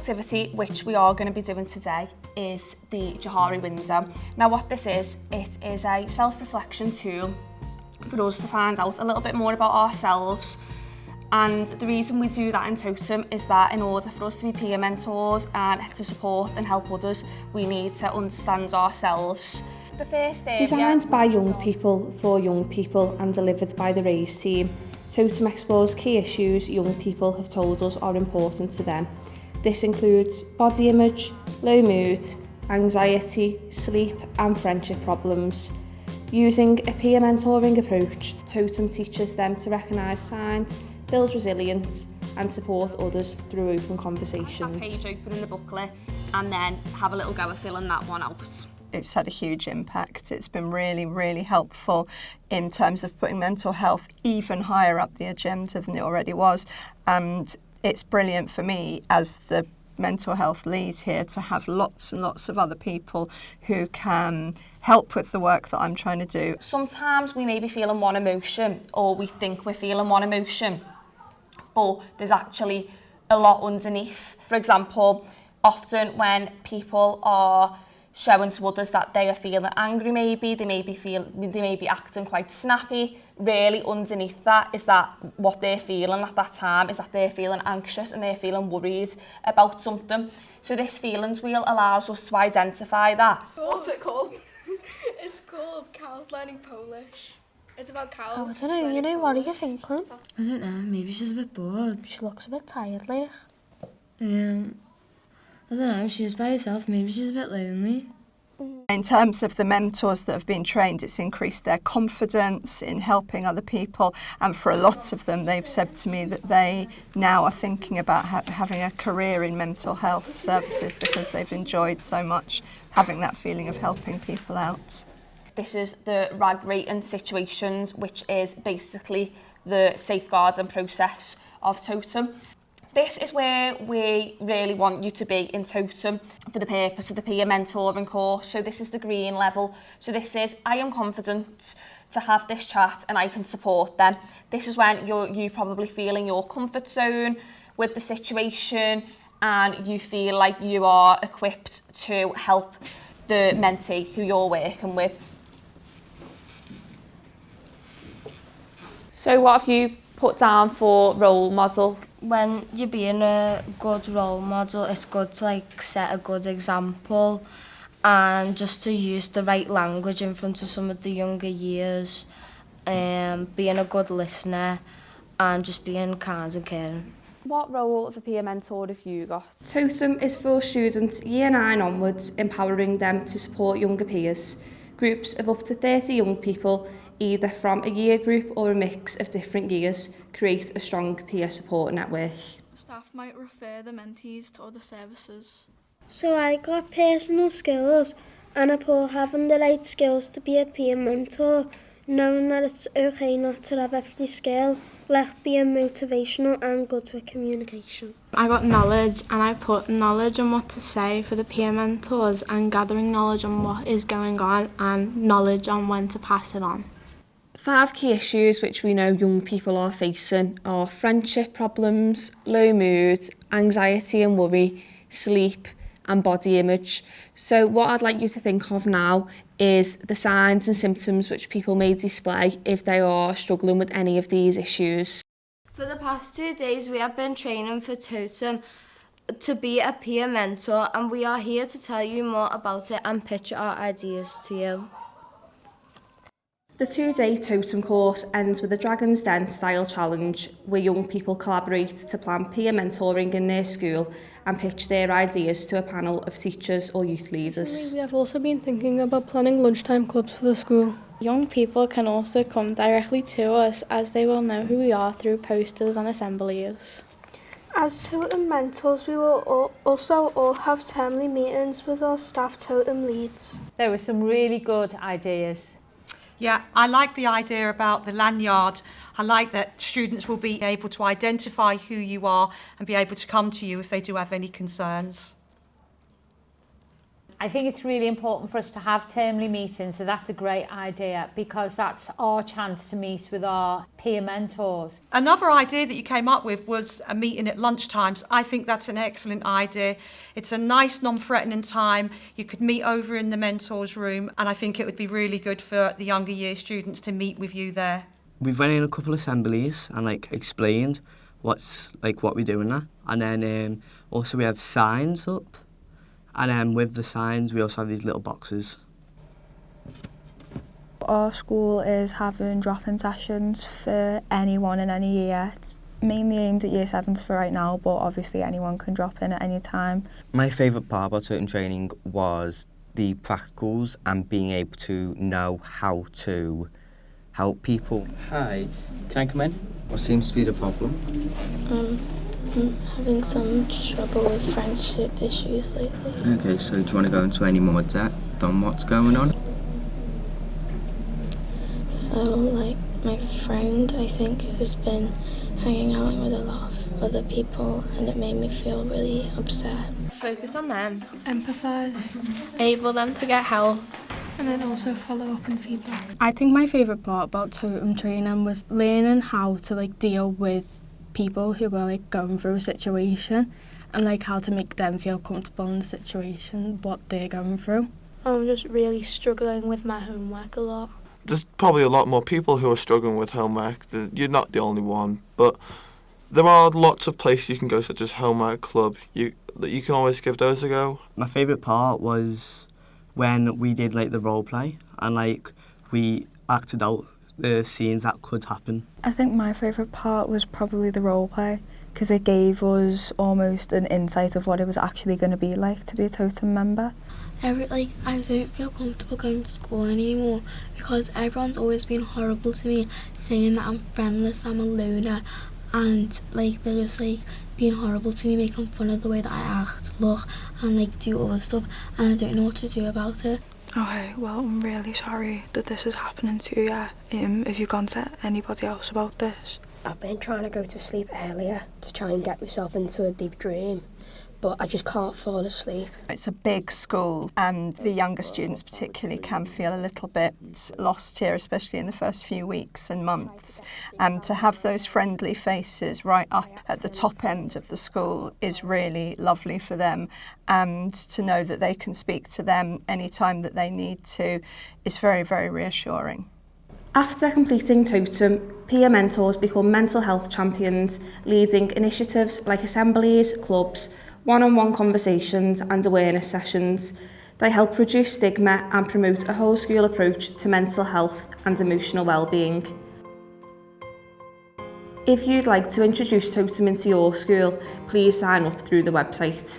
activity which we are going to be doing today is the Johari window. Now what this is, it is a self-reflection tool for us to find out a little bit more about ourselves. And the reason we do that in TOTEM is that in order for us to be peer mentors and to support and help others, we need to understand ourselves. The first area, designed by young people for young people and delivered by the RAISE team, TOTEM explores key issues young people have told us are important to them. This includes body image, low mood, anxiety, sleep and friendship problems. Using a peer mentoring approach, TOTEM teaches them to recognise signs, build resilience and support others through open conversations. That page open in the booklet and then have a little go at filling that one out. It's had a huge impact. It's been really, really helpful in terms of putting mental health even higher up the agenda than it already was. And it's brilliant for me as the mental health lead here to have lots and lots of other people who can help with the work that I'm trying to do. Sometimes we may be feeling one emotion or we think we're feeling one emotion, but there's actually a lot underneath. For example, often when people are showing to others that they are feeling angry they may be acting quite snappy. Really underneath that is that what they're feeling at that time is that they're feeling anxious and they're feeling worried about something. So this feelings wheel allows us to identify that. What's it called? It's called Cows Learning Polish. It's about cows. Oh, I don't know, you know, what are you thinking? I don't know, maybe she's a bit bored. She looks a bit tired, like. I don't know, she's by herself, maybe she's a bit lonely. In terms of the mentors that have been trained, it's increased their confidence in helping other people, and for a lot of them they've said to me that they now are thinking about having a career in mental health services because they've enjoyed so much having that feeling of helping people out. This is the RAG rating situations, which is basically the safeguarding process of TOTEM. This is where we really want you to be in TOTEM for the purpose of the peer mentoring course. So this is the green level. So this is, I am confident to have this chat and I can support them. This is when you probably feel in your comfort zone with the situation and you feel like you are equipped to help the mentee who you're working with. So what have you put down for role model? When you're being a good role model, it's good to set a good example and just to use the right language in front of some of the younger years, being a good listener and just being kind and caring. What role of a peer mentor have you got? TOTEM is for students Year 9 onwards, empowering them to support younger peers. Groups of up to 30 young people, either from a year group or a mix of different years, create a strong peer support network. Staff might refer the mentees to other services. So I got personal skills and about having the right skills to be a peer mentor, knowing that it's okay not to have every skill, like being motivational and good with communication. I got knowledge and I put knowledge on what to say for the peer mentors and gathering knowledge on what is going on and knowledge on when to pass it on. 5 key issues which we know young people are facing are friendship problems, low mood, anxiety and worry, sleep and body image. So what I'd like you to think of now is the signs and symptoms which people may display if they are struggling with any of these issues. For the past 2 days we have been training for TOTEM to be a peer mentor and we are here to tell you more about it and pitch our ideas to you. The 2-day TOTEM course ends with a Dragon's Den style challenge where young people collaborate to plan peer mentoring in their school and pitch their ideas to a panel of teachers or youth leaders. We have also been thinking about planning lunchtime clubs for the school. Young people can also come directly to us as they will know who we are through posters and assemblies. As TOTEM mentors, we will also all have termly meetings with our staff TOTEM leads. There were some really good ideas. Yeah, I like the idea about the lanyard. I like that students will be able to identify who you are and be able to come to you if they do have any concerns. I think it's really important for us to have termly meetings, so that's a great idea because that's our chance to meet with our peer mentors. Another idea that you came up with was a meeting at lunchtimes. I think that's an excellent idea. It's a nice non-threatening time. You could meet over in the mentors room, and I think it would be really good for the younger year students to meet with you there. We've went in a couple of assemblies and explained what we're doing there, and then also we have signs up, and with the signs we also have these little boxes. Our school is having drop-in sessions for anyone in any year. It's mainly aimed at year 7s for right now, but obviously anyone can drop in at any time. My favourite part about totem training was the practicals and being able to know how to help people. Hi, can I come in? What seems to be the problem? I'm having some trouble with friendship issues lately. Okay, so do you want to go into any more depth on what's going on? So, my friend, I think, has been hanging out with a lot of other people, and it made me feel really upset. Focus on them. Empathise. Able them to get help. And then also follow up and feedback. I think my favourite part about totem training was learning how to deal with people who were going through a situation and how to make them feel comfortable in the situation, what they're going through. I'm just really struggling with my homework a lot. There's probably a lot more people who are struggling with homework. You're not the only one, but there are lots of places you can go, such as Homework Club. You can always give those a go. My favourite part was when we did the role play and we acted out the scenes that could happen. I think my favourite part was probably the role play because it gave us almost an insight of what it was actually going to be like to be a totem member. I don't feel comfortable going to school anymore because everyone's always been horrible to me, saying that I'm friendless, I'm a loner, and they're just being horrible to me, making fun of the way that I act, look, and do other stuff, and I don't know what to do about it. Okay, well, I'm really sorry that this is happening to you. Have you gone to anybody else about this? I've been trying to go to sleep earlier to try and get myself into a deep dream, but I just can't fall asleep. It's a big school and the younger students particularly can feel a little bit lost here, especially in the first few weeks and months. And to have those friendly faces right up at the top end of the school is really lovely for them, and to know that they can speak to them anytime that they need to is very, very reassuring. After completing TOTEM, peer mentors become mental health champions, leading initiatives like assemblies, clubs, one-on-one conversations and awareness sessions. They help reduce stigma and promote a whole school approach to mental health and emotional well-being. If you'd like to introduce TOTEM into your school, please sign up through the website.